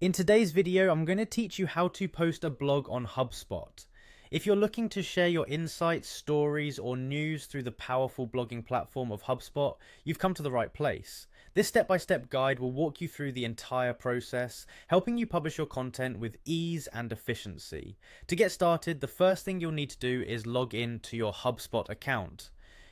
In today's video, I'm going to teach you how to post a blog on Hubspot. If you're looking to share your insights, stories, or news through the powerful blogging platform of Hubspot, you've come to the right place. This step-by-step guide will walk you through the entire process, helping you publish your content with ease and efficiency. To get started, the first thing you'll need to do is log in to your Hubspot account.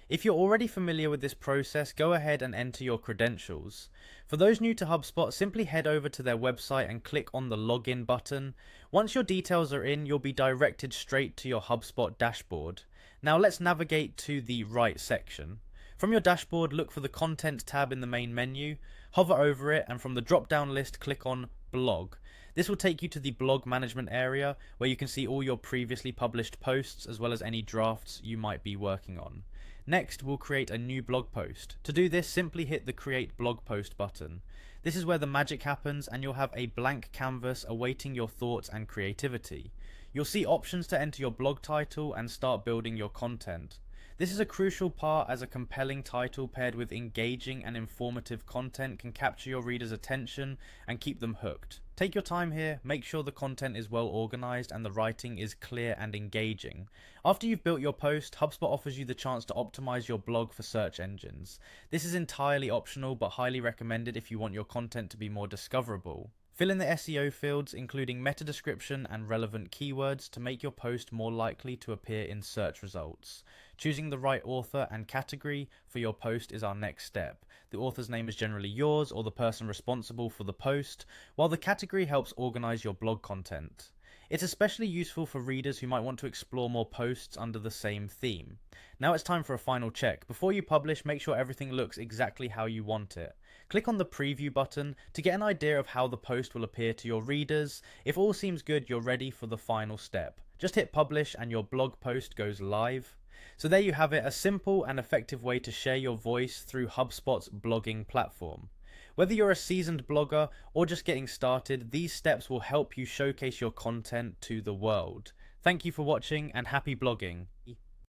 If you're already familiar with this process, go ahead and enter your credentials. For those new to HubSpot, simply head over to their website and click on the login button. Once your details are in, you'll be directed straight to your HubSpot dashboard. Now let's navigate to the right section. From your dashboard, look for the Content tab in the main menu, hover over it, and from the drop-down list, click on Blog. This will take you to the blog management area, where you can see all your previously published posts as well as any drafts you might be working on. Next, we'll create a new blog post. To do this, simply hit the Create Blog Post button. This is where the magic happens, and you'll have a blank canvas awaiting your thoughts and creativity. You'll see options to enter your blog title and start building your content. This is a crucial part, as a compelling title paired with engaging and informative content can capture your readers' attention and keep them hooked. Take your time here, make sure the content is well organized and the writing is clear and engaging. After you've built your post, HubSpot offers you the chance to optimize your blog for search engines. This is entirely optional but highly recommended if you want your content to be more discoverable. Fill in the SEO fields, including meta description and relevant keywords, to make your post more likely to appear in search results. Choosing the right author and category for your post is our next step. The author's name is generally yours or the person responsible for the post, while the category helps organize your blog content. It's especially useful for readers who might want to explore more posts under the same theme. Now it's time for a final check. Before you publish, make sure everything looks exactly how you want it. Click on the preview button to get an idea of how the post will appear to your readers. If all seems good, you're ready for the final step. Just hit publish and your blog post goes live. So there you have it, a simple and effective way to share your voice through HubSpot's blogging platform. Whether you're a seasoned blogger or just getting started, these steps will help you showcase your content to the world. Thank you for watching and happy blogging.